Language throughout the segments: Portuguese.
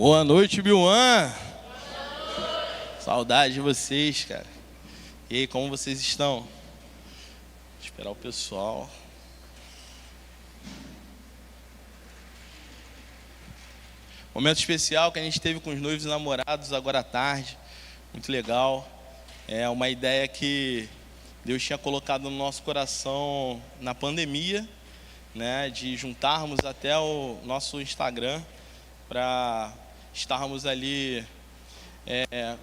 Boa noite, Biuan. Saudade de vocês, cara. E aí, como vocês estão? Vou esperar o pessoal. Momento especial que a gente teve com os noivos e namorados agora à tarde. Muito legal. É uma ideia que Deus tinha colocado no nosso coração na pandemia, né, de juntarmos até o nosso Instagram para estarmos ali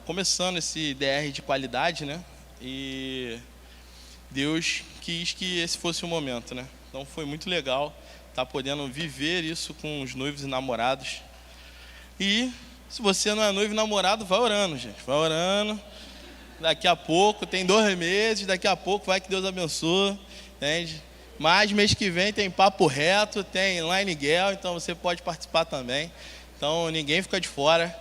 começando esse DR de qualidade, né? E Deus quis que esse fosse o momento, né? Então foi muito legal estar podendo viver isso com os noivos e namorados. E se você não é noivo e namorado, vai orando, gente. Vai orando. Daqui a pouco, tem 2 meses, daqui a pouco vai que Deus abençoe, entende? Mas mês que vem tem Papo Reto, tem Line Girl, então você pode participar também. Então ninguém fica de fora.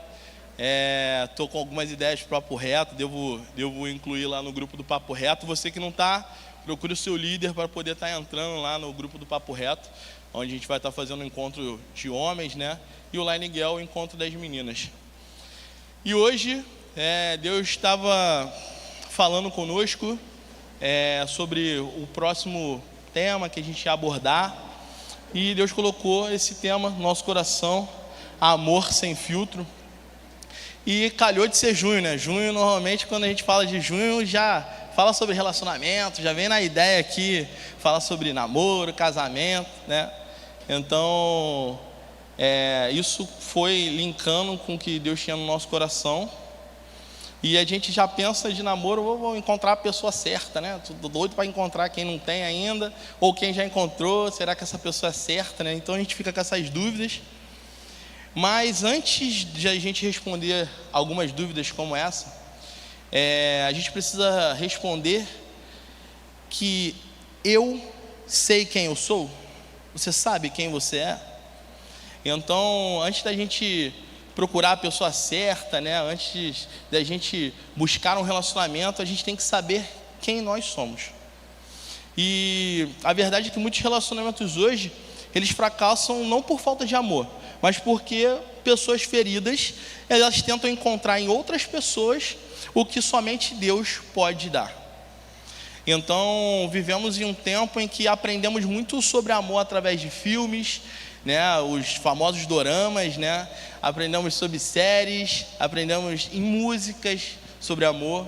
Estou com algumas ideias para o Papo Reto, devo incluir lá no grupo do Papo Reto. Você que não está, procure o seu líder para poder estar entrando lá no grupo do Papo Reto, onde a gente vai estar fazendo um encontro de homens, né? E o Line Girl, o encontro das meninas. E hoje, Deus estava falando conosco sobre o próximo tema que a gente ia abordar. E Deus colocou esse tema no nosso coração, amor sem filtro. E calhou de ser junho, né? Junho, normalmente, quando a gente fala de junho, já fala sobre relacionamento, já vem na ideia aqui, fala sobre namoro, casamento, né? Então, isso foi linkando com o que Deus tinha no nosso coração. E a gente já pensa de namoro, vou encontrar a pessoa certa, né? Tô doido para encontrar quem não tem ainda, ou quem já encontrou, será que essa pessoa é certa, né? Então a gente fica com essas dúvidas. Mas antes de a gente responder algumas dúvidas como essa, a gente precisa responder que eu sei quem eu sou. Você sabe quem você é? Então, antes da gente procurar a pessoa certa, né? Antes da gente buscar um relacionamento, a gente tem que saber quem nós somos. E a verdade é que muitos relacionamentos hoje, eles fracassam não por falta de amor, mas porque pessoas feridas, elas tentam encontrar em outras pessoas o que somente Deus pode dar. Então, vivemos em um tempo em que aprendemos muito sobre amor através de filmes, né, os famosos doramas, né? Aprendemos sobre séries, aprendemos em músicas sobre amor,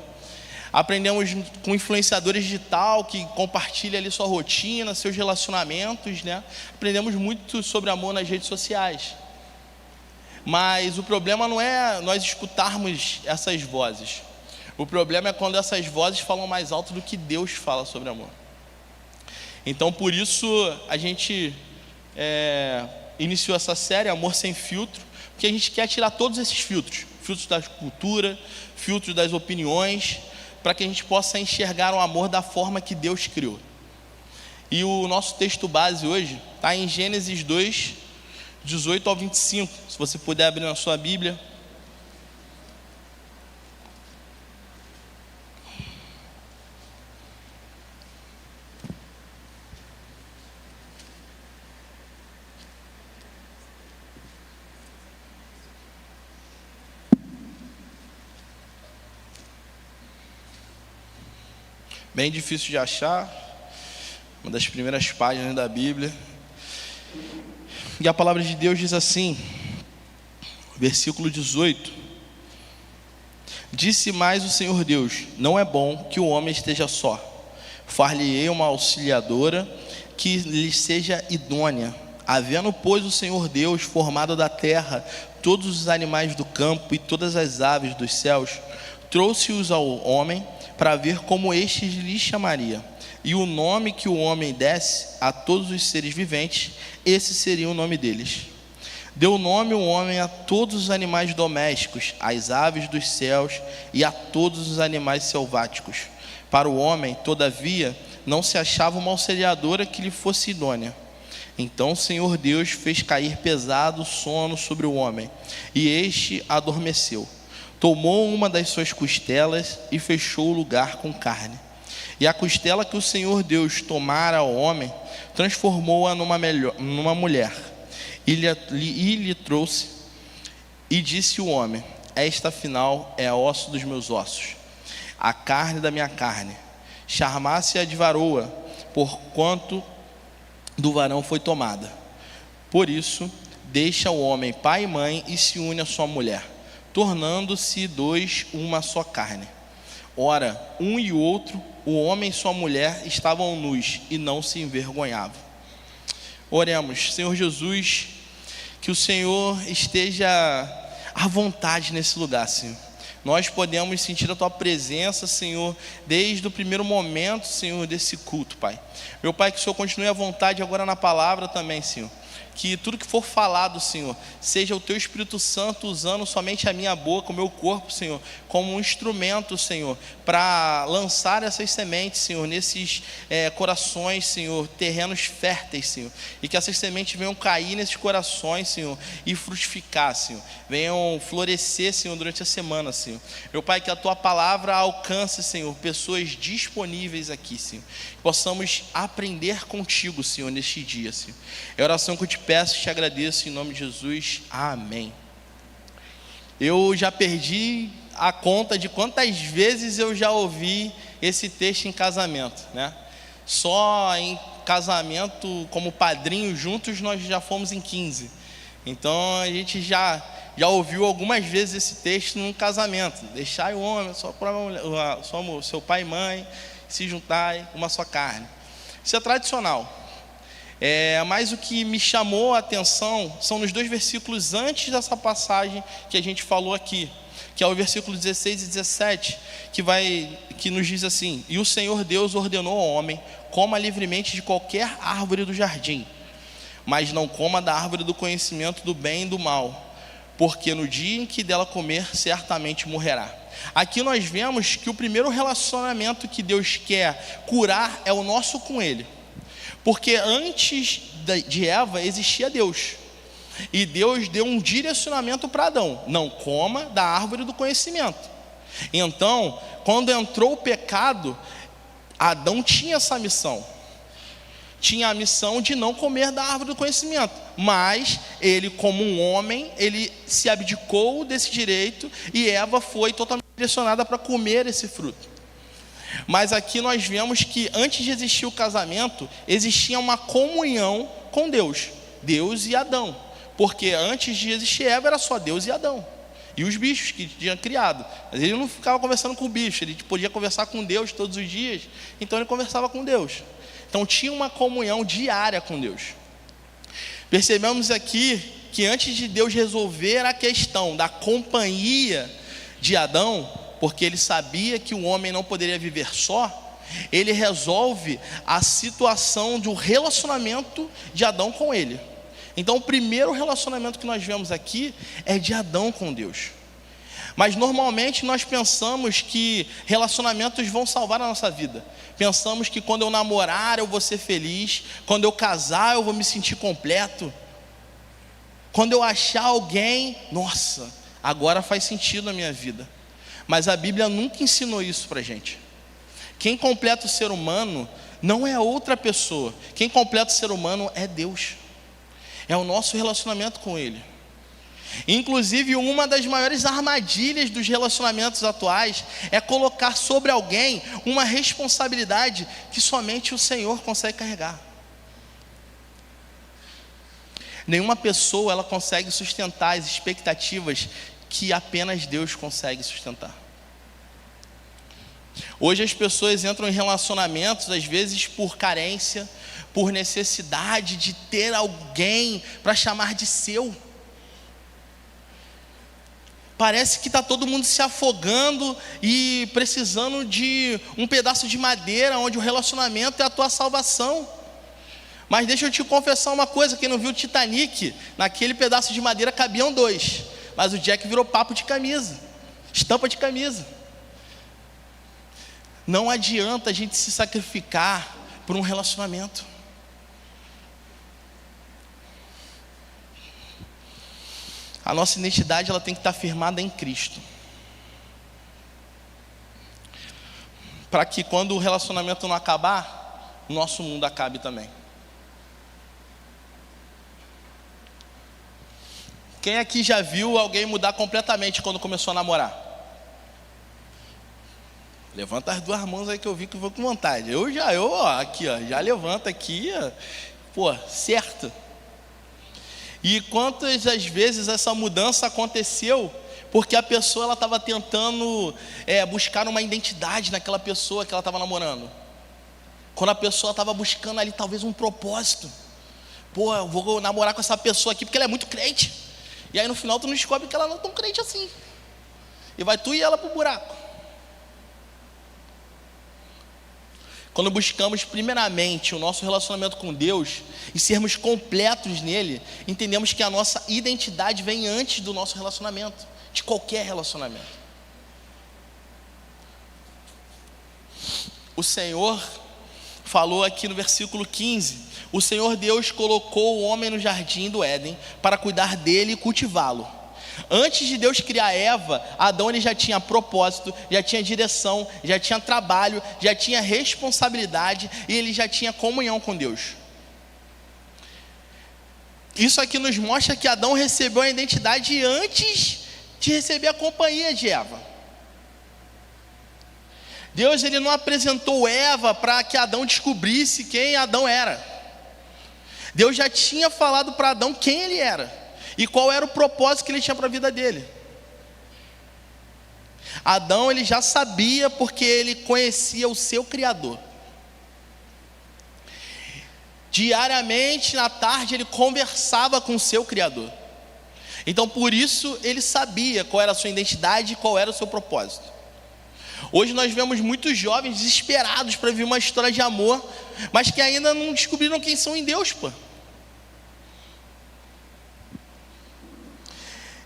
aprendemos com influenciadores digital que compartilham ali sua rotina, seus relacionamentos, né? Aprendemos muito sobre amor nas redes sociais. Mas o problema não é nós escutarmos essas vozes. O problema é quando essas vozes falam mais alto do que Deus fala sobre amor. Então, por isso, a gente iniciou essa série, Amor Sem Filtro, porque a gente quer tirar todos esses filtros. Filtros da cultura, filtros das opiniões, para que a gente possa enxergar o amor da forma que Deus criou. E o nosso texto base hoje está em Gênesis 2, 18 ao 25. Se você puder abrir na sua Bíblia. Bem difícil de achar, uma das primeiras páginas da Bíblia. E a palavra de Deus diz assim, versículo 18: Disse mais o Senhor Deus: Não é bom que o homem esteja só. Far-lhe-ei uma auxiliadora que lhe seja idônea. Havendo, pois, o Senhor Deus formado da terra todos os animais do campo e todas as aves dos céus, trouxe-os ao homem para ver como estes lhe chamaria. E o nome que o homem desse a todos os seres viventes, esse seria o nome deles. Deu nome o homem a todos os animais domésticos, às aves dos céus e a todos os animais selváticos. Para o homem, todavia, não se achava uma auxiliadora que lhe fosse idônea. Então o Senhor Deus fez cair pesado sono sobre o homem, e este adormeceu. Tomou uma das suas costelas e fechou o lugar com carne. E a costela que o Senhor Deus tomara ao homem, transformou-a numa mulher, e lhe trouxe E disse o homem: esta afinal é osso dos meus ossos, a carne da minha carne. Chamar-se-á de varoa, porquanto do varão foi tomada. Por isso, deixa o homem pai e mãe e se une à sua mulher, tornando-se dois uma só carne. Ora, um e outro, o homem e sua mulher, estavam nus e não se envergonhavam. Oremos. Senhor Jesus, que o Senhor esteja à vontade nesse lugar, Senhor. Nós podemos sentir a Tua presença, Senhor, desde o primeiro momento, Senhor, desse culto, Pai. Meu Pai, que o Senhor continue à vontade agora na palavra também, Senhor. Que tudo que for falado, Senhor, seja o Teu Espírito Santo usando somente a minha boca, o meu corpo, Senhor, como um instrumento, Senhor, para lançar essas sementes, Senhor, nesses corações, Senhor, terrenos férteis, Senhor. E que essas sementes venham cair nesses corações, Senhor, e frutificar, Senhor. Venham florescer, Senhor, durante a semana, Senhor. Meu Pai, que a Tua palavra alcance, Senhor, pessoas disponíveis aqui, Senhor. Que possamos aprender contigo, Senhor, neste dia, Senhor. É a oração que eu te peço e te agradeço em nome de Jesus, amém. Eu já perdi a conta de quantas vezes eu já ouvi esse texto em casamento, né? Só em casamento como padrinho juntos nós já fomos em 15. Então a gente já ouviu algumas vezes esse texto num casamento. Deixai o homem, seu pai e mãe, se juntarem uma só carne. Isso é tradicional. Mas o que me chamou a atenção são nos 2 versículos antes dessa passagem que a gente falou aqui, que é o versículo 16 e 17, que nos diz assim: e o Senhor Deus ordenou ao homem: coma livremente de qualquer árvore do jardim, mas não coma da árvore do conhecimento do bem e do mal, porque no dia em que dela comer, certamente morrerá. Aqui nós vemos que o primeiro relacionamento que Deus quer curar é o nosso com Ele. Porque antes de Eva existia Deus. E Deus deu um direcionamento para Adão: não coma da árvore do conhecimento. Então, quando entrou o pecado, Adão tinha essa missão. Tinha a missão de não comer da árvore do conhecimento. Mas ele, como um homem, ele se abdicou desse direito, e Eva foi totalmente direcionada para comer esse fruto. Mas aqui nós vemos que antes de existir o casamento, existia uma comunhão com Deus, Deus e Adão. Porque antes de existir Eva era só Deus e Adão, e os bichos que tinha criado. Mas ele não ficava conversando com o bicho, ele podia conversar com Deus todos os dias, então ele conversava com Deus. Então tinha uma comunhão diária com Deus. Percebemos aqui que antes de Deus resolver a questão da companhia de Adão, porque ele sabia que o homem não poderia viver só, ele resolve a situação do relacionamento de Adão com ele. Então o primeiro relacionamento que nós vemos aqui é de Adão com Deus. Mas normalmente nós pensamos que relacionamentos vão salvar a nossa vida. Pensamos que quando eu namorar eu vou ser feliz, quando eu casar eu vou me sentir completo, quando eu achar alguém, nossa, agora faz sentido na minha vida. Mas a Bíblia nunca ensinou isso para a gente. Quem completa o ser humano não é outra pessoa. Quem completa o ser humano é Deus. É o nosso relacionamento com Ele. Inclusive, uma das maiores armadilhas dos relacionamentos atuais é colocar sobre alguém uma responsabilidade que somente o Senhor consegue carregar. Nenhuma pessoa ela consegue sustentar as expectativas que apenas Deus consegue sustentar. Hoje as pessoas entram em relacionamentos, às vezes por carência, por necessidade de ter alguém para chamar de seu. Parece que está todo mundo se afogando e precisando de um pedaço de madeira, onde o relacionamento é a tua salvação. Mas deixa eu te confessar uma coisa: quem não viu o Titanic, naquele pedaço de madeira cabiam 2, mas o Jack virou papo de camisa, estampa de camisa. Não adianta a gente se sacrificar por um relacionamento. A nossa identidade ela tem que estar firmada em Cristo, para que quando o relacionamento não acabar, o nosso mundo acabe também. Quem aqui já viu alguém mudar completamente quando começou a namorar? Levanta as duas mãos aí que eu vi que eu vou com vontade. Aqui, já levanta aqui, pô, certo. E quantas as vezes essa mudança aconteceu porque a pessoa ela estava tentando buscar uma identidade naquela pessoa que ela estava namorando. Quando a pessoa estava buscando ali talvez um propósito. Pô, eu vou namorar com essa pessoa aqui porque ela é muito crente. E aí no final tu não descobre que ela não é tão crente assim. E vai tu e ela pro buraco. Quando buscamos primeiramente o nosso relacionamento com Deus e sermos completos nele, entendemos que a nossa identidade vem antes do nosso relacionamento, de qualquer relacionamento. O Senhor falou aqui no versículo 15: o Senhor Deus colocou o homem no jardim do Éden para cuidar dele e cultivá-lo. Antes de Deus criar Eva, Adão ele já tinha propósito, já tinha direção, já tinha trabalho, já tinha responsabilidade e ele já tinha comunhão com Deus. Isso aqui nos mostra que Adão recebeu a identidade antes de receber a companhia de Eva. Deus ele não apresentou Eva para que Adão descobrisse quem Adão era. Deus já tinha falado para Adão quem ele era e qual era o propósito que ele tinha para a vida dele. Adão ele já sabia porque ele conhecia o seu Criador. Diariamente, na tarde, ele conversava com o seu Criador. Então por isso ele sabia qual era a sua identidade e qual era o seu propósito. Hoje nós vemos muitos jovens desesperados para viver uma história de amor, mas que ainda não descobriram quem são em Deus, pô.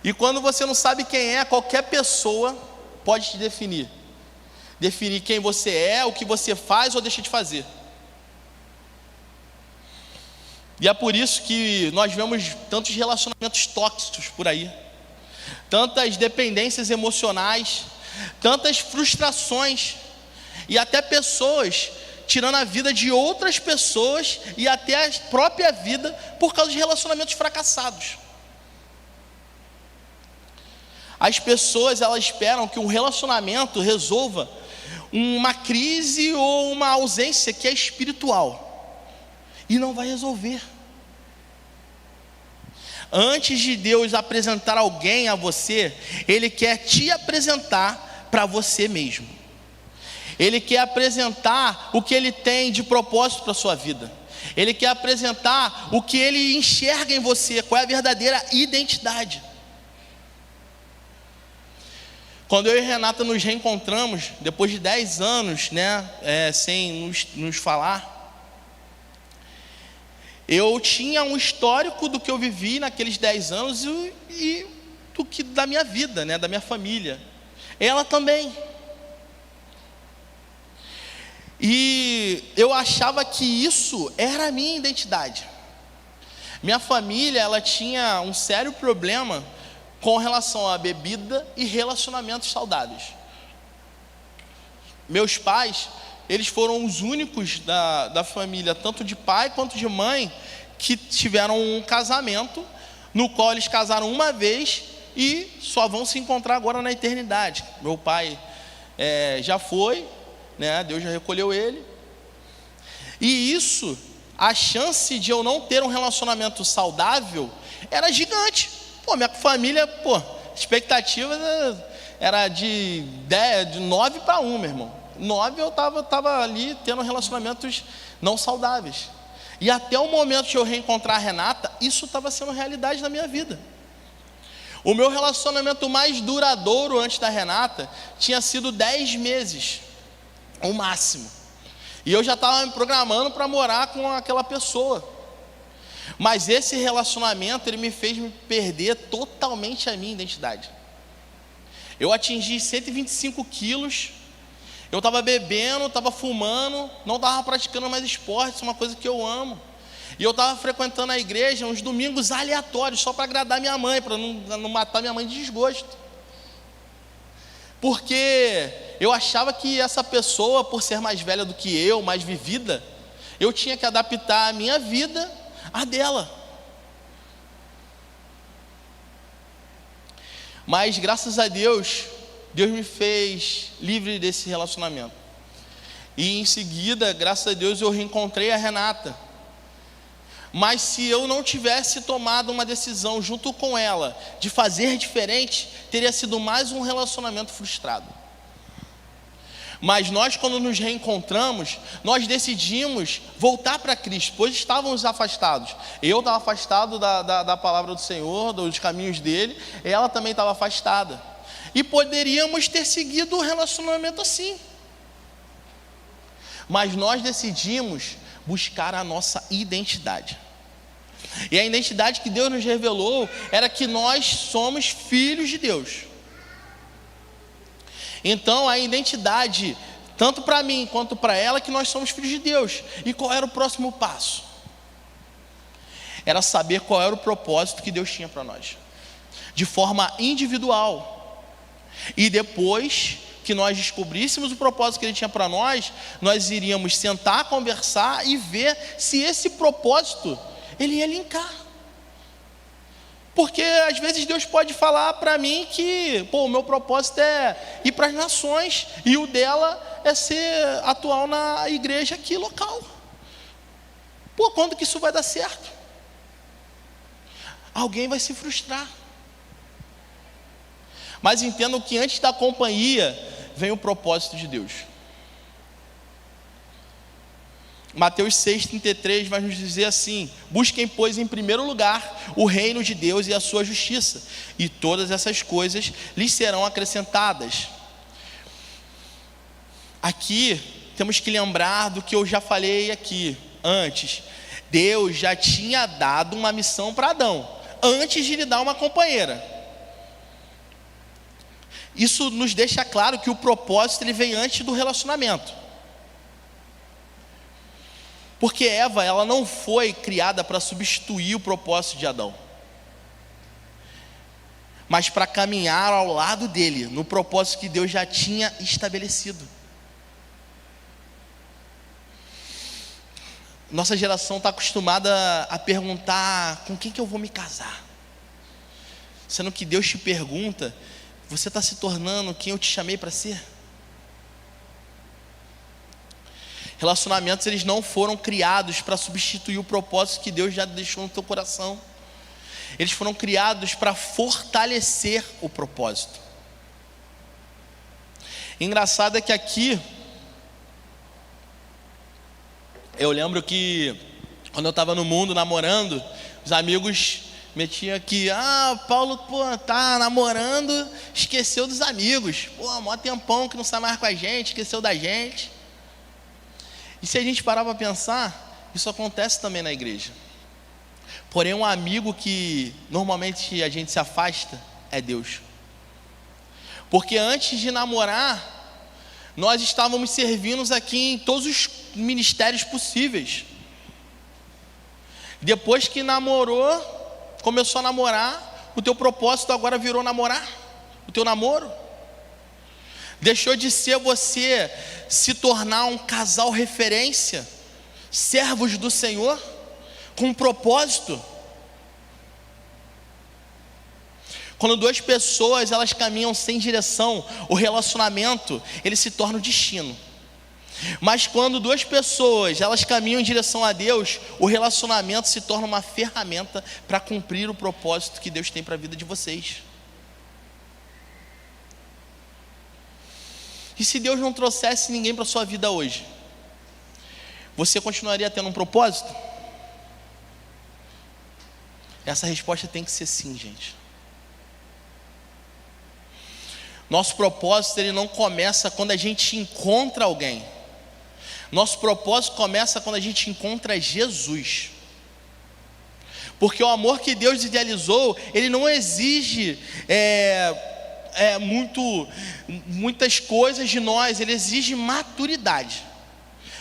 E quando você não sabe quem é, qualquer pessoa pode te definir. Definir quem você é, o que você faz ou deixa de fazer. E é por isso que nós vemos tantos relacionamentos tóxicos por aí, tantas dependências emocionais, tantas frustrações, e até pessoas tirando a vida de outras pessoas e até a própria vida por causa de relacionamentos fracassados. As pessoas elas esperam que um relacionamento resolva uma crise ou uma ausência que é espiritual, e não vai resolver. Antes de Deus apresentar alguém a você, Ele quer te apresentar para você mesmo. Ele quer apresentar o que Ele tem de propósito para a sua vida. Ele quer apresentar o que Ele enxerga em você, qual é a verdadeira identidade. Quando eu e Renata nos reencontramos, depois de 10 anos, sem nos falar, eu tinha um histórico do que eu vivi naqueles 10 anos e da minha vida, da minha família. Ela também. E eu achava que isso era a minha identidade. Minha família, ela tinha um sério problema com relação à bebida e relacionamentos saudáveis. Meus pais, eles foram os únicos da família, tanto de pai quanto de mãe, que tiveram um casamento, no qual eles casaram uma vez e só vão se encontrar agora na eternidade. Meu pai já foi, Deus já recolheu ele. E isso, a chance de eu não ter um relacionamento saudável era gigante. Minha família, expectativa era de 9 para 1, meu irmão. 9 eu estava ali tendo relacionamentos não saudáveis. E até o momento de eu reencontrar a Renata, isso estava sendo realidade na minha vida. O meu relacionamento mais duradouro antes da Renata tinha sido 10 meses, o máximo. E eu já estava me programando para morar com aquela pessoa. Mas esse relacionamento, ele me fez me perder totalmente a minha identidade. Eu atingi 125 quilos, eu estava bebendo, estava fumando, não estava praticando mais esporte, isso é uma coisa que eu amo. E eu estava frequentando a igreja uns domingos aleatórios, só para agradar minha mãe, para não matar minha mãe de desgosto. Porque eu achava que essa pessoa, por ser mais velha do que eu, mais vivida, eu tinha que adaptar a minha vida à dela. Mas graças a Deus, Deus me fez livre desse relacionamento. E em seguida, graças a Deus, eu reencontrei a Renata. Mas se eu não tivesse tomado uma decisão junto com ela de fazer diferente, teria sido mais um relacionamento frustrado. Mas nós, quando nos reencontramos, nós decidimos voltar para Cristo, pois estávamos afastados. Eu estava afastado da palavra do Senhor, dos caminhos dele, ela também estava afastada. E poderíamos ter seguido o relacionamento assim. Mas nós decidimos buscar a nossa identidade. E a identidade que Deus nos revelou era que nós somos filhos de Deus. Então a identidade, tanto para mim quanto para ela, é que nós somos filhos de Deus. E qual era o próximo passo? Era saber qual era o propósito que Deus tinha para nós, de forma individual. E depois que nós descobríssemos o propósito que Ele tinha para nós, nós iríamos sentar, conversar e ver se esse propósito Ele ia linkar. Porque às vezes Deus pode falar para mim que o meu propósito é ir para as nações, e o dela é ser atual na igreja aqui local. Quando que isso vai dar certo? Alguém vai se frustrar. Mas entendam que antes da companhia vem o propósito de Deus. Mateus 6,33 vai nos dizer assim: busquem, pois, em primeiro lugar o reino de Deus e a sua justiça, e todas essas coisas lhes serão acrescentadas. Aqui temos que lembrar do que eu já falei aqui antes. Deus já tinha dado uma missão para Adão, antes de lhe dar uma companheira. Isso nos deixa claro que o propósito ele vem antes do relacionamento. Porque Eva, ela não foi criada para substituir o propósito de Adão, mas para caminhar ao lado dele, no propósito que Deus já tinha estabelecido. Nossa geração está acostumada a perguntar: com quem que eu vou me casar? Sendo que Deus te pergunta: você está se tornando quem eu te chamei para ser? Relacionamentos, eles não foram criados para substituir o propósito que Deus já deixou no teu coração. Eles foram criados para fortalecer o propósito. Engraçado é que aqui, eu lembro que quando eu estava no mundo namorando, os amigos metiam aqui: Paulo, tá namorando, esqueceu dos amigos, mó tempão que não sai mais com a gente, esqueceu da gente. E se a gente parar para pensar, isso acontece também na igreja. Porém, um amigo que normalmente a gente se afasta é Deus. Porque antes de namorar, nós estávamos servindo aqui em todos os ministérios possíveis. Depois que namorou, começou a namorar, o teu propósito agora virou namorar, o teu namoro. Deixou de ser você se tornar um casal referência, servos do Senhor, com um propósito. Quando duas pessoas elas caminham sem direção, o relacionamento ele se torna o destino. Mas quando duas pessoas elas caminham em direção a Deus, o relacionamento se torna uma ferramenta para cumprir o propósito que Deus tem para a vida de vocês. E se Deus não trouxesse ninguém para a sua vida hoje, você continuaria tendo um propósito? Essa resposta tem que ser sim, gente. Nosso propósito ele não começa quando a gente encontra alguém. Nosso propósito começa quando a gente encontra Jesus. Porque o amor que Deus idealizou, ele não exige muitas coisas de nós, ele exige maturidade,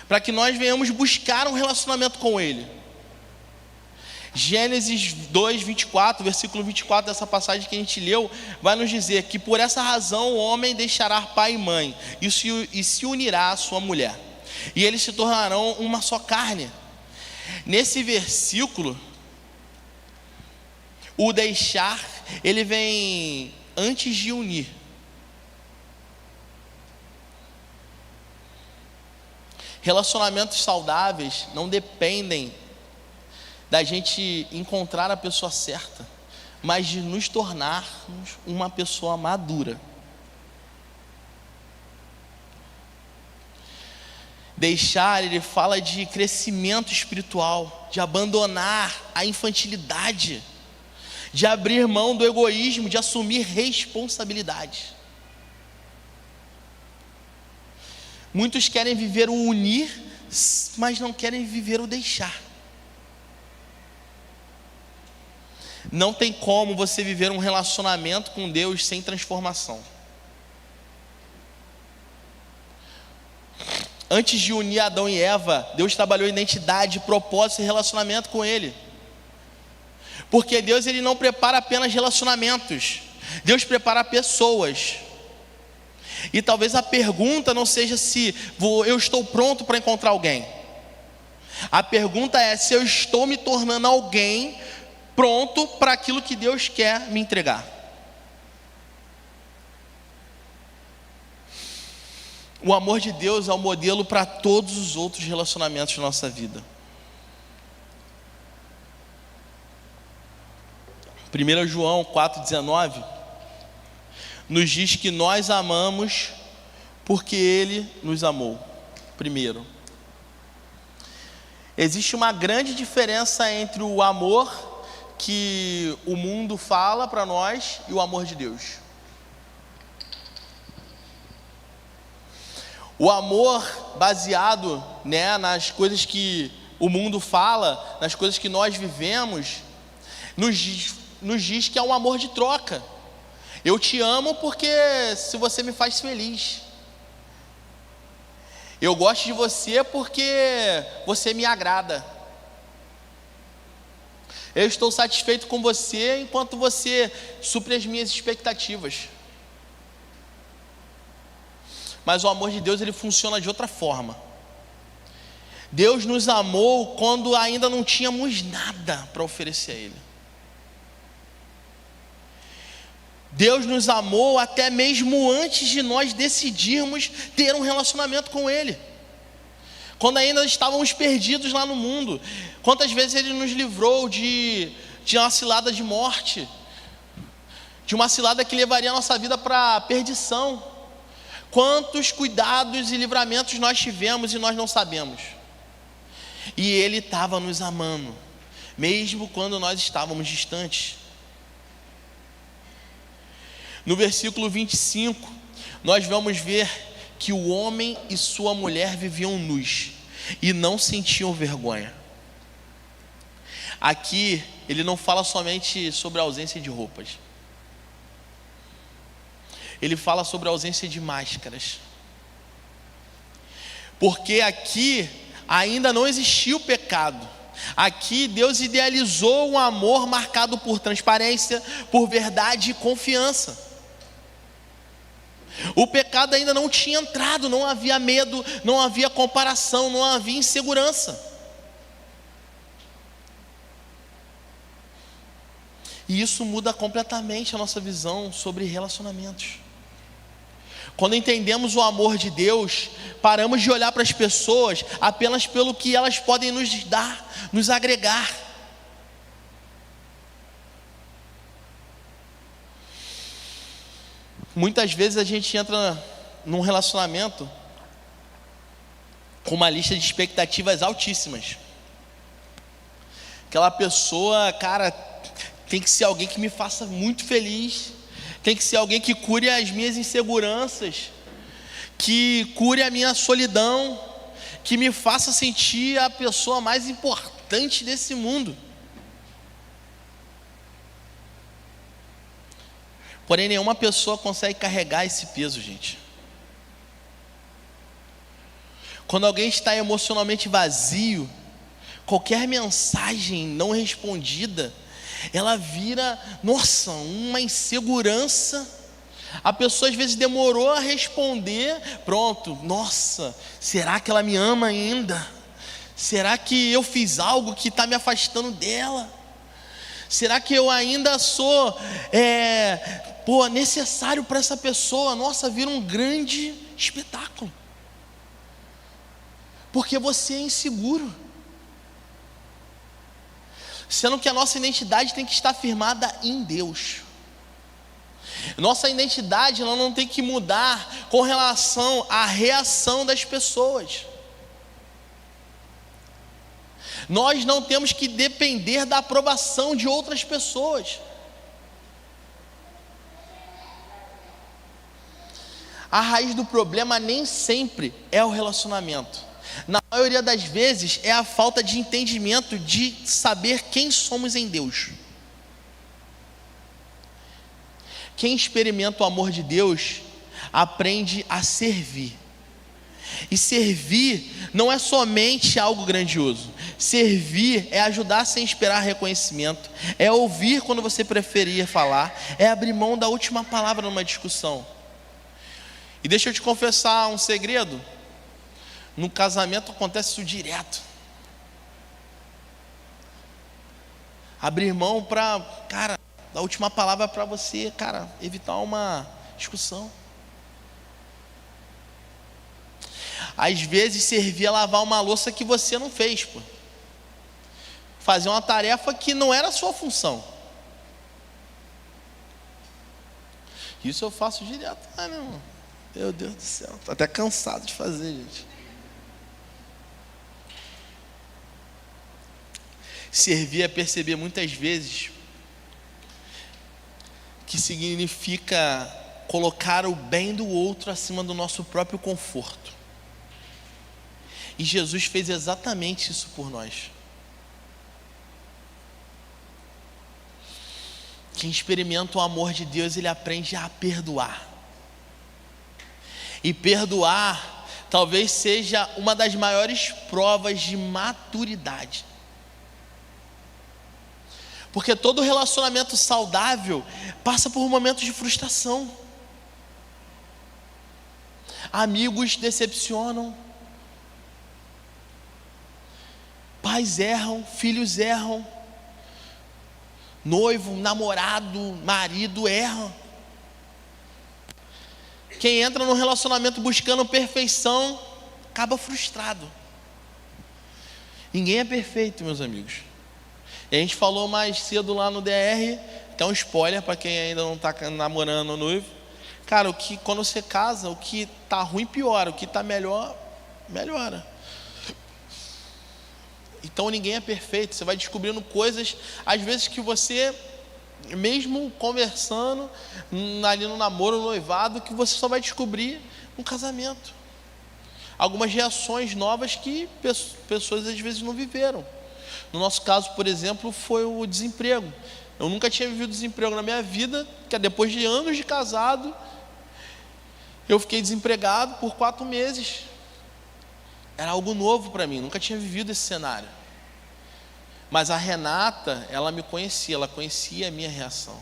para que nós venhamos buscar um relacionamento com Ele. Gênesis 2, 24, versículo 24 dessa passagem que a gente leu, vai nos dizer que por essa razão o homem deixará pai e mãe, e se unirá à sua mulher, e eles se tornarão uma só carne. Nesse versículo, o deixar, ele vem antes de unir. Relacionamentos saudáveis não dependem da gente encontrar a pessoa certa, mas de nos tornarmos uma pessoa madura. Deixar, ele fala de crescimento espiritual, de abandonar a infantilidade, de abrir mão do egoísmo, de assumir responsabilidade. Muitos querem viver o unir, mas não querem viver o deixar. Não tem como você viver um relacionamento com Deus sem transformação. Antes de unir Adão e Eva, Deus trabalhou identidade, propósito e relacionamento com ele. Porque Deus, ele não prepara apenas relacionamentos, Deus prepara pessoas. E talvez a pergunta não seja se eu estou pronto para encontrar alguém. A pergunta é se eu estou me tornando alguém pronto para aquilo que Deus quer me entregar. O amor de Deus é o modelo para todos os outros relacionamentos da nossa vida. 1 João 4,19 nos diz que nós amamos porque Ele nos amou primeiro. Existe uma grande diferença entre o amor que o mundo fala para nós e o amor de Deus. O amor baseado, nas coisas que o mundo fala, nas coisas que nós vivemos, nos diz que é um amor de troca. Eu te amo porque se você me faz feliz. Eu gosto de você porque você me agrada. Eu estou satisfeito com você enquanto você supre as minhas expectativas. Mas o amor de Deus, ele funciona de outra forma. Deus nos amou quando ainda não tínhamos nada para oferecer a Ele. Deus nos amou até mesmo antes de nós decidirmos ter um relacionamento com Ele. Quando ainda estávamos perdidos lá no mundo. Quantas vezes Ele nos livrou de uma cilada de morte, de uma cilada que levaria a nossa vida para a perdição. Quantos cuidados e livramentos nós tivemos e nós não sabemos. E Ele estava nos amando, mesmo quando nós estávamos distantes. No versículo 25, nós vamos ver que o homem e sua mulher viviam nus e não sentiam vergonha. Aqui, ele não fala somente sobre a ausência de roupas. Ele fala sobre a ausência de máscaras. Porque aqui ainda não existia o pecado. Aqui Deus idealizou um amor marcado por transparência, por verdade e confiança. O pecado ainda não tinha entrado, não havia medo, não havia comparação, não havia insegurança. E isso muda completamente a nossa visão sobre relacionamentos. Quando entendemos o amor de Deus, paramos de olhar para as pessoas apenas pelo que elas podem nos dar, nos agregar. Muitas vezes a gente entra num relacionamento com uma lista de expectativas altíssimas. Aquela pessoa, cara, tem que ser alguém que me faça muito feliz. Tem que ser alguém que cure as minhas inseguranças, que cure a minha solidão, que me faça sentir a pessoa mais importante desse mundo. Porém, nenhuma pessoa consegue carregar esse peso, gente. Quando alguém está emocionalmente vazio, qualquer mensagem não respondida, ela vira, uma insegurança. A pessoa às vezes demorou a responder, pronto, será que ela me ama ainda? Será que eu fiz algo que está me afastando dela? Será que eu ainda sou necessário para essa pessoa? Nossa, vira um grande espetáculo, porque você é inseguro, sendo que a nossa identidade tem que estar firmada em Deus. Nossa identidade ela não tem que mudar com relação à reação das pessoas. Nós não temos que depender da aprovação de outras pessoas. A raiz do problema nem sempre é o relacionamento. Na maioria das vezes é a falta de entendimento de saber quem somos em Deus. Quem experimenta o amor de Deus aprende a servir. E servir não é somente algo grandioso. Servir é ajudar sem esperar reconhecimento, é ouvir quando você preferia falar, é abrir mão da última palavra numa discussão. E deixa eu te confessar um segredo: no casamento acontece isso direto. Abrir mão da última palavra para você, evitar uma discussão. Às vezes servir é lavar uma louça que você não fez, fazer uma tarefa que não era a sua função. Isso eu faço direto. Meu Deus do céu, estou até cansado de fazer, gente. Servir é perceber muitas vezes que significa colocar o bem do outro acima do nosso próprio conforto. E Jesus fez exatamente isso por nós. Quem experimenta o amor de Deus, ele aprende a perdoar. E perdoar talvez seja uma das maiores provas de maturidade. Porque todo relacionamento saudável passa por momentos de frustração. Amigos decepcionam, pais erram, filhos erram, noivo, namorado, marido erram. Quem entra num relacionamento buscando perfeição acaba frustrado. Ninguém é perfeito, meus amigos. E a gente falou mais cedo lá no DR, que é um spoiler para quem ainda não está namorando ou noivo. Quando você casa, o que está ruim piora, o que está melhor, melhora. Então ninguém é perfeito. Você vai descobrindo coisas, às vezes, que você, mesmo conversando ali no namoro, no noivado, que você só vai descobrir no casamento. Algumas reações novas que pessoas às vezes não viveram. No nosso caso, por exemplo, foi o desemprego. Eu nunca tinha vivido desemprego na minha vida, que depois de anos de casado, eu fiquei desempregado por 4 meses. Era algo novo para mim, nunca tinha vivido esse cenário. Mas a Renata, ela me conhecia, ela conhecia a minha reação.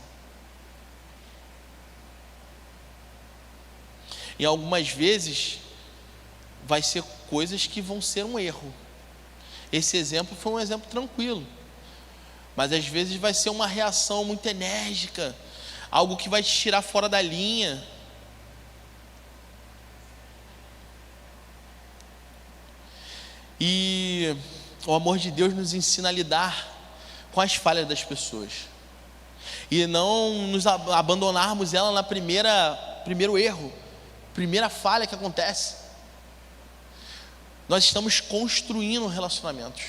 E algumas vezes vai ser coisas que vão ser um erro. Esse exemplo foi um exemplo tranquilo. Mas às vezes vai ser uma reação muito enérgica, algo que vai te tirar fora da linha. E o amor de Deus nos ensina a lidar com as falhas das pessoas e não nos abandonarmos ela na primeiro erro, primeira falha que acontece. Nós estamos construindo relacionamentos.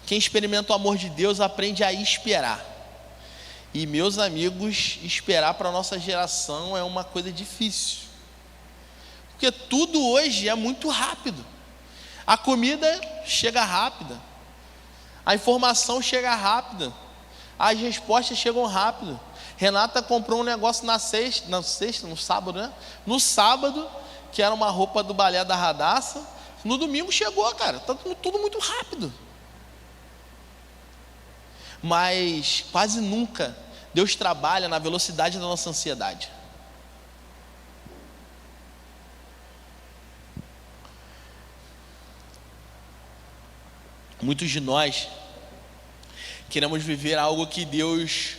Quem experimenta o amor de Deus aprende a esperar. E, meus amigos, esperar para a nossa geração é uma coisa difícil. Porque tudo hoje é muito rápido. A comida chega rápida, a informação chega rápida, as respostas chegam rápido. Renata comprou um negócio no sábado, né? No sábado, que era uma roupa do balé da Radassa. No domingo chegou, cara. Tá tudo muito rápido. Mas quase nunca Deus trabalha na velocidade da nossa ansiedade. Muitos de nós queremos viver algo que Deus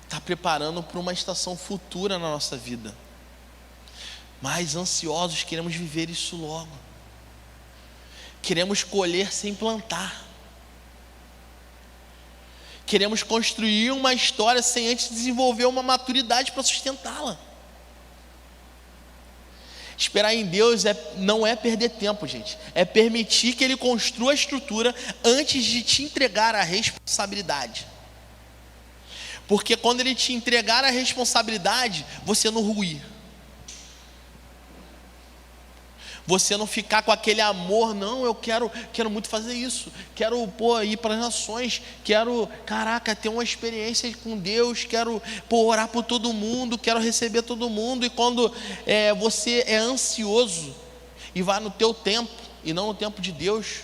está preparando para uma estação futura na nossa vida. Mas ansiosos, queremos viver isso logo. Queremos colher sem plantar. Queremos construir uma história sem antes desenvolver uma maturidade para sustentá-la. Esperar em Deus não é perder tempo, gente. É permitir que Ele construa a estrutura antes de te entregar a responsabilidade. Porque quando Ele te entregar a responsabilidade, você não ruir. Você não ficar com aquele amor, não, eu quero muito fazer isso, quero ir para as nações, quero, ter uma experiência com Deus, quero orar por todo mundo, quero receber todo mundo. E quando você é ansioso e vai no teu tempo e não no tempo de Deus,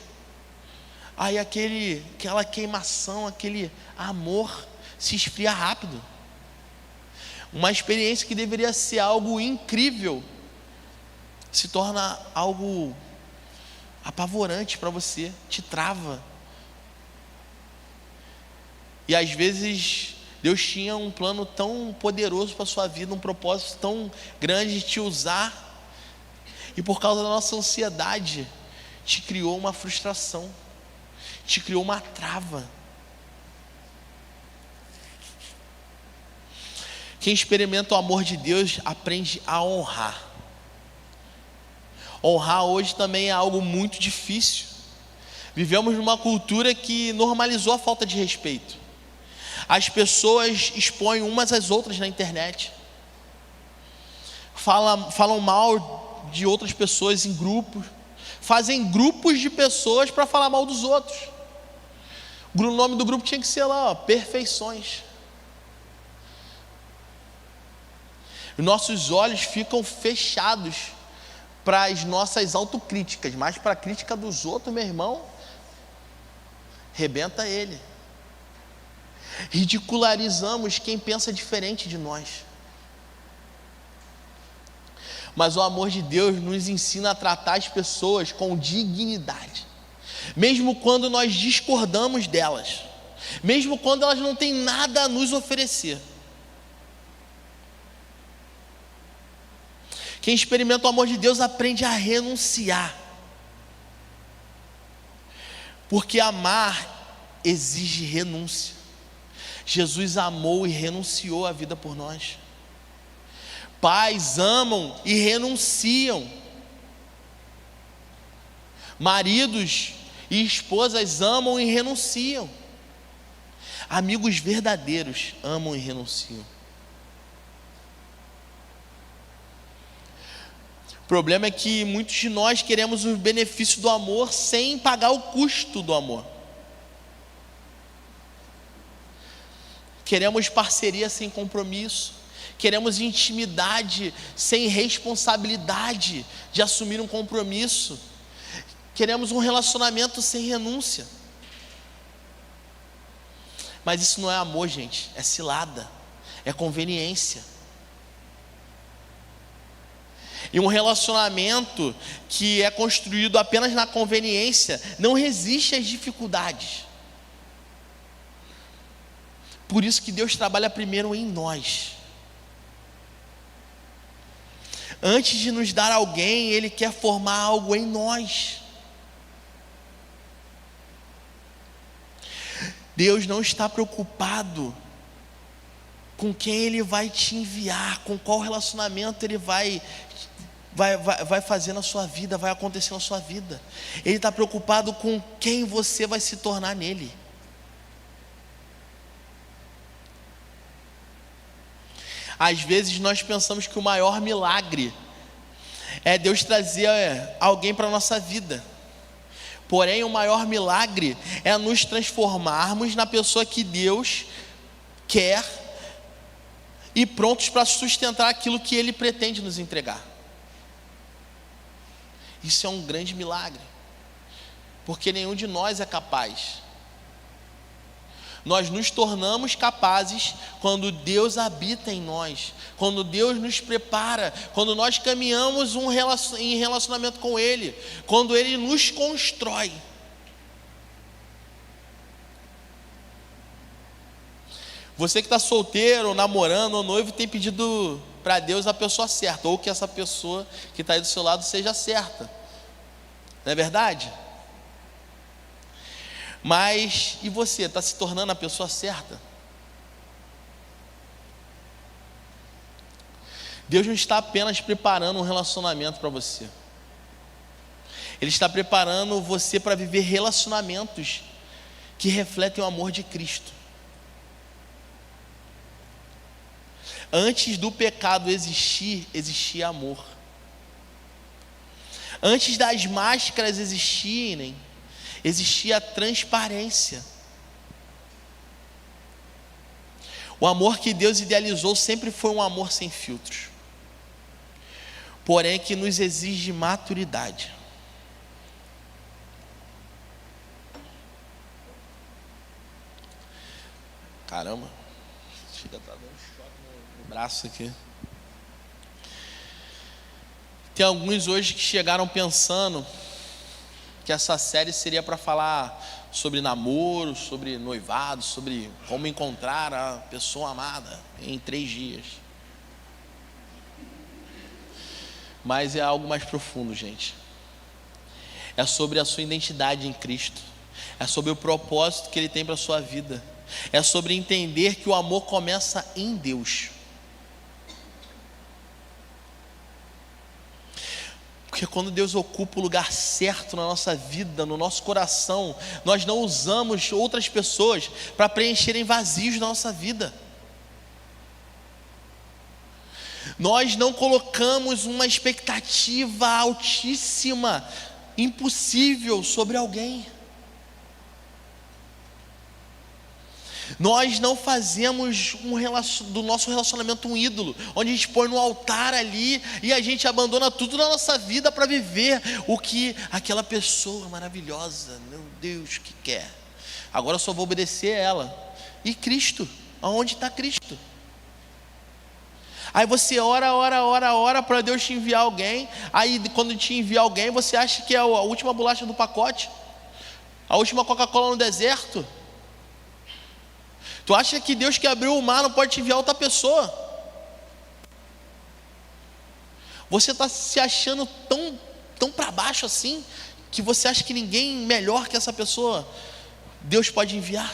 aí aquela queimação, aquele amor se esfria rápido. Uma experiência que deveria ser algo incrível se torna algo apavorante para você, te trava. E às vezes Deus tinha um plano tão poderoso para a sua vida, um propósito tão grande de te usar, e por causa da nossa ansiedade te criou uma frustração, te criou uma trava. Quem experimenta o amor de Deus aprende a honrar. Honrar hoje também é algo muito difícil. Vivemos numa cultura que normalizou a falta de respeito. As pessoas expõem umas às outras na internet, falam mal de outras pessoas em grupos, fazem grupos de pessoas para falar mal dos outros. O nome do grupo tinha que ser lá, perfeições. Os nossos olhos ficam fechados para as nossas autocríticas, mas para a crítica dos outros, meu irmão, rebenta ele. Ridicularizamos quem pensa diferente de nós. Mas o amor de Deus nos ensina a tratar as pessoas com dignidade, mesmo quando nós discordamos delas, mesmo quando elas não têm nada a nos oferecer. Quem experimenta o amor de Deus aprende a renunciar, porque amar exige renúncia. Jesus amou e renunciou a vida por nós. Pais amam e renunciam. Maridos e esposas amam e renunciam. Amigos verdadeiros amam e renunciam. O problema é que muitos de nós queremos os benefícios do amor sem pagar o custo do amor. Queremos parceria sem compromisso. Queremos intimidade sem responsabilidade de assumir um compromisso. Queremos um relacionamento sem renúncia. Mas isso não é amor, gente, é cilada, é conveniência. E um relacionamento que é construído apenas na conveniência não resiste às dificuldades. Por isso que Deus trabalha primeiro em nós. Antes de nos dar alguém, Ele quer formar algo em nós. Deus não está preocupado com quem Ele vai te enviar, com qual relacionamento Ele vai fazer na sua vida, vai acontecer na sua vida. Ele está preocupado com quem você vai se tornar nele. Às vezes nós pensamos que o maior milagre é Deus trazer alguém para a nossa vida. Porém, o maior milagre é nos transformarmos na pessoa que Deus quer e prontos para sustentar aquilo que Ele pretende nos entregar. Isso é um grande milagre, porque nenhum de nós é capaz. Nós nos tornamos capazes quando Deus habita em nós, quando Deus nos prepara, quando nós caminhamos em relacionamento com Ele, quando Ele nos constrói. Você que está solteiro, ou namorando, ou noivo, tem pedido para Deus a pessoa certa, ou que essa pessoa que está aí do seu lado seja certa. Não é verdade? Mas, e você, está se tornando a pessoa certa? Deus não está apenas preparando um relacionamento para você. Ele está preparando você para viver relacionamentos que refletem o amor de Cristo. Antes do pecado existir, existia amor. Antes das máscaras existirem, existia transparência. O amor que Deus idealizou sempre foi um amor sem filtros, porém que nos exige maturidade. Caramba, chega, tá dando choque no braço aqui. Tem alguns hoje que chegaram pensando que essa série seria para falar sobre namoro, sobre noivado, sobre como encontrar a pessoa amada em 3 dias. Mas é algo mais profundo, gente. É sobre a sua identidade em Cristo. É sobre o propósito que Ele tem para a sua vida. É sobre entender que o amor começa em Deus. Porque quando Deus ocupa o lugar certo na nossa vida, no nosso coração, nós não usamos outras pessoas para preencherem vazios na nossa vida. Nós não colocamos uma expectativa altíssima, impossível sobre alguém. Nós não fazemos do nosso relacionamento um ídolo, onde a gente põe no altar ali e a gente abandona tudo na nossa vida para viver o que aquela pessoa maravilhosa, meu Deus, que quer. Agora eu só vou obedecer a ela. E Cristo? Aonde está Cristo? Aí você ora para Deus te enviar alguém. Aí quando te enviar alguém, você acha que é a última bolacha do pacote, a última Coca-Cola no deserto. Tu acha que Deus que abriu o mar não pode te enviar outra pessoa? Você está se achando tão para baixo assim, que você acha que ninguém melhor que essa pessoa Deus pode enviar?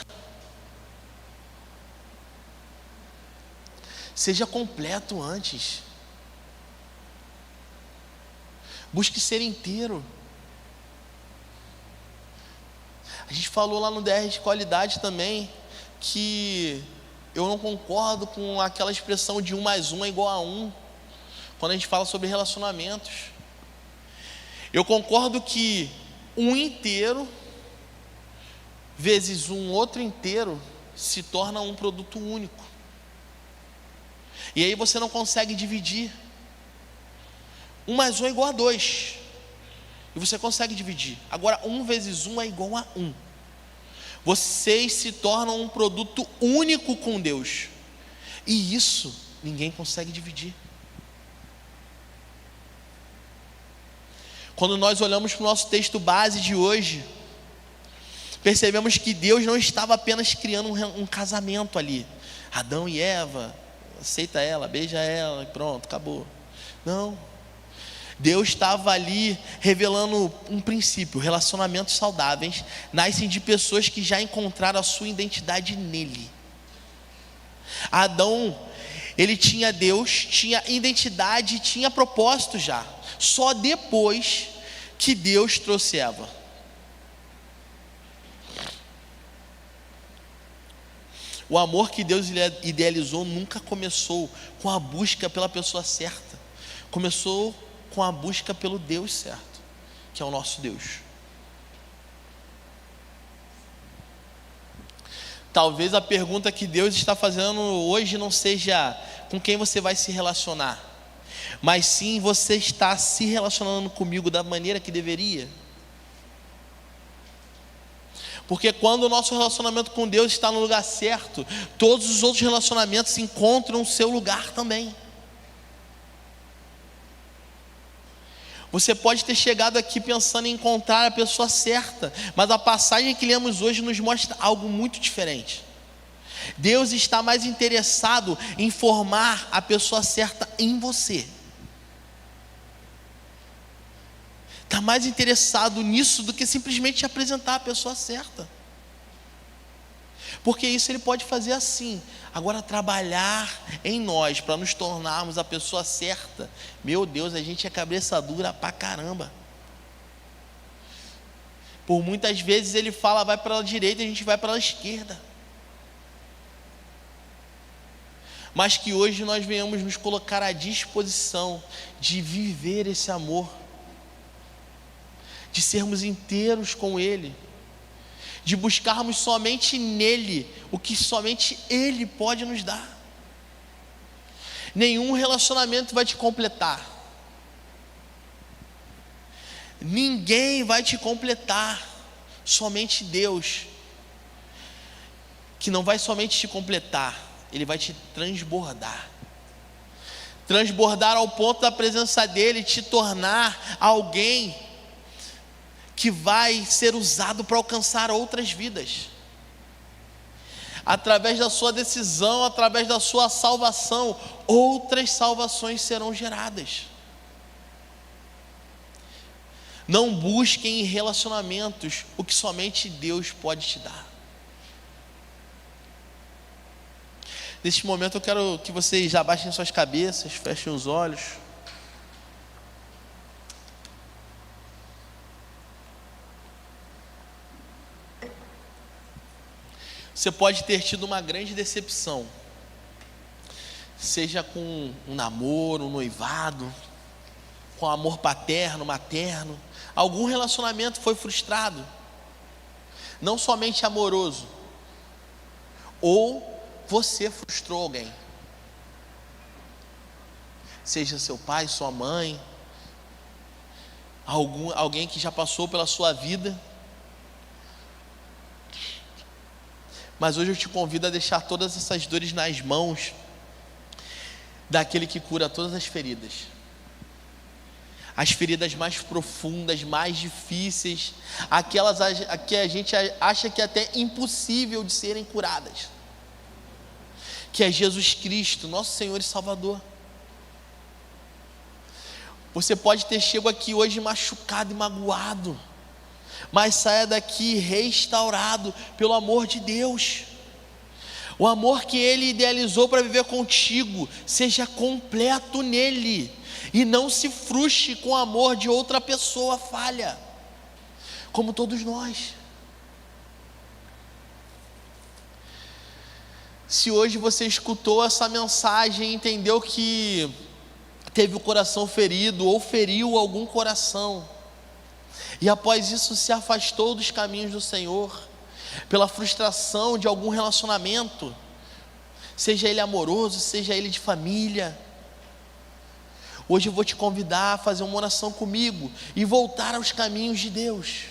Seja completo antes. Busque ser inteiro. A gente falou lá no DR de qualidade também que eu não concordo com aquela expressão de 1 mais 1 é igual a 1, quando a gente fala sobre relacionamentos. Eu concordo que 1 inteiro vezes um outro inteiro se torna um produto único. E aí você não consegue dividir. 1 mais 1 é igual a 2, e você consegue dividir. Agora 1 vezes 1 é igual a 1. Vocês se tornam um produto único com Deus, e isso ninguém consegue dividir. Quando nós olhamos para o nosso texto base de hoje, percebemos que Deus não estava apenas criando um casamento ali, Adão e Eva, aceita ela, beija ela e pronto, acabou. Não, Deus estava ali revelando um princípio. Relacionamentos saudáveis nascem de pessoas que já encontraram a sua identidade nele. Adão, ele tinha Deus, tinha identidade, tinha propósito já. Só depois que Deus trouxe Eva. O amor que Deus idealizou nunca começou com a busca pela pessoa certa. Começou com a busca pelo Deus certo, que é o nosso Deus. Talvez a pergunta que Deus está fazendo hoje não seja com quem você vai se relacionar, mas sim você está se relacionando comigo da maneira que deveria. Porque quando o nosso relacionamento com Deus está no lugar certo, todos os outros relacionamentos encontram o seu lugar também. Você pode ter chegado aqui pensando em encontrar a pessoa certa, mas a passagem que lemos hoje nos mostra algo muito diferente. Deus está mais interessado em formar a pessoa certa em você. Está mais interessado nisso do que simplesmente te apresentar a pessoa certa. Porque isso Ele pode fazer assim. Agora, trabalhar em nós para nos tornarmos a pessoa certa, meu Deus, a gente é cabeça dura pra caramba. Por muitas vezes Ele fala, vai para a direita e a gente vai para a esquerda. Mas que hoje nós venhamos nos colocar à disposição de viver esse amor, de sermos inteiros com Ele, de buscarmos somente nele o que somente Ele pode nos dar. Nenhum relacionamento vai te completar, ninguém vai te completar, somente Deus, que não vai somente te completar, Ele vai te transbordar ao ponto da presença dEle te tornar alguém que vai ser usado para alcançar outras vidas. Através da sua decisão, através da sua salvação, outras salvações serão geradas. Não busquem em relacionamentos o que somente Deus pode te dar. Neste momento eu quero que vocês abaixem suas cabeças, fechem os olhos. Você pode ter tido uma grande decepção, seja com um namoro, um noivado, com amor paterno, materno. Algum relacionamento foi frustrado, não somente amoroso, ou você frustrou alguém, seja seu pai, sua mãe, alguém que já passou pela sua vida. Mas hoje eu te convido a deixar todas essas dores nas mãos daquele que cura todas as feridas. As feridas mais profundas, mais difíceis, aquelas que a gente acha que é até impossível de serem curadas, que é Jesus Cristo, nosso Senhor e Salvador. Você pode ter chegado aqui hoje machucado e magoado, mas saia daqui restaurado pelo amor de Deus. O amor que Ele idealizou para viver contigo, seja completo nele, e não se frustre com o amor de outra pessoa falha, como todos nós. Se hoje você escutou essa mensagem e entendeu que teve o coração ferido ou feriu algum coração, e após isso se afastou dos caminhos do Senhor, pela frustração de algum relacionamento, seja ele amoroso, seja ele de família, hoje eu vou te convidar a fazer uma oração comigo e voltar aos caminhos de Deus.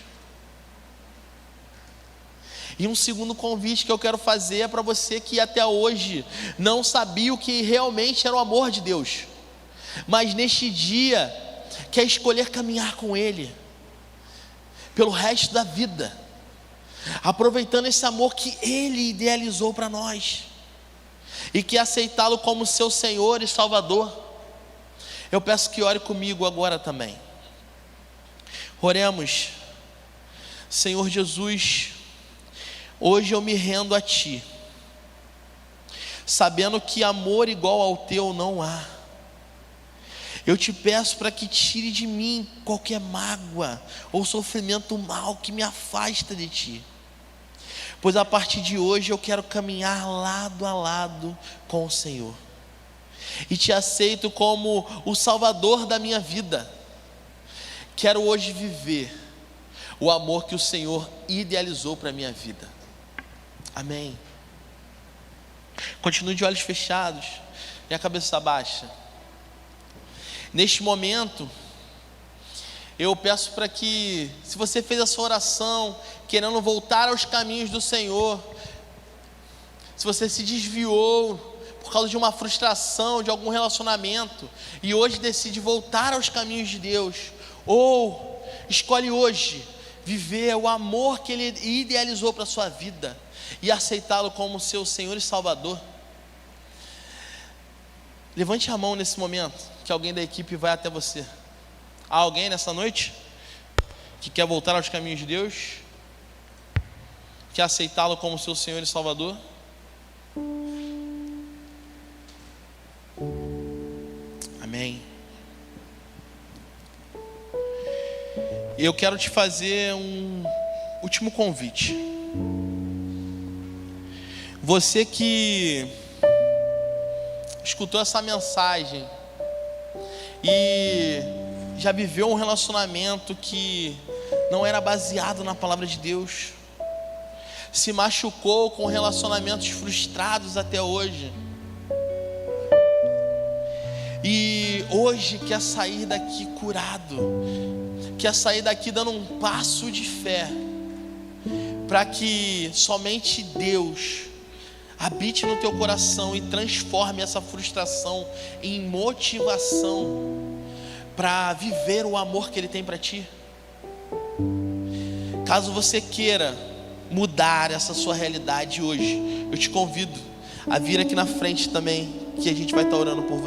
E um segundo convite que eu quero fazer é para você que até hoje não sabia o que realmente era o amor de Deus, mas neste dia quer escolher caminhar com Ele pelo resto da vida, aproveitando esse amor que Ele idealizou para nós, e que aceitá-lo como seu Senhor e Salvador. Eu peço que ore comigo agora também. Oremos. Senhor Jesus, hoje eu me rendo a Ti, sabendo que amor igual ao Teu não há. Eu te peço para que tire de mim qualquer mágoa ou sofrimento mal que me afasta de Ti, pois a partir de hoje eu quero caminhar lado a lado com o Senhor, e Te aceito como o Salvador da minha vida. Quero hoje viver o amor que o Senhor idealizou para a minha vida. Amém. Continue de olhos fechados e a cabeça baixa. Neste momento, eu peço para que, se você fez a sua oração, querendo voltar aos caminhos do Senhor, se você se desviou por causa de uma frustração, de algum relacionamento, e hoje decide voltar aos caminhos de Deus, ou escolhe hoje viver o amor que Ele idealizou para a sua vida, e aceitá-lo como seu Senhor e Salvador? Levante a mão nesse momento, que alguém da equipe vai até você. Há alguém nessa noite que quer voltar aos caminhos de Deus? Quer aceitá-lo como seu Senhor e Salvador? Amém. Eu quero te fazer um último convite. Você que escutou essa mensagem e já viveu um relacionamento que não era baseado na palavra de Deus, se machucou com relacionamentos frustrados até hoje, e hoje quer sair daqui curado, quer sair daqui dando um passo de fé, para que somente Deus habite no teu coração e transforme essa frustração em motivação para viver o amor que Ele tem para ti. Caso você queira mudar essa sua realidade hoje, eu te convido a vir aqui na frente também, que a gente vai estar orando por você.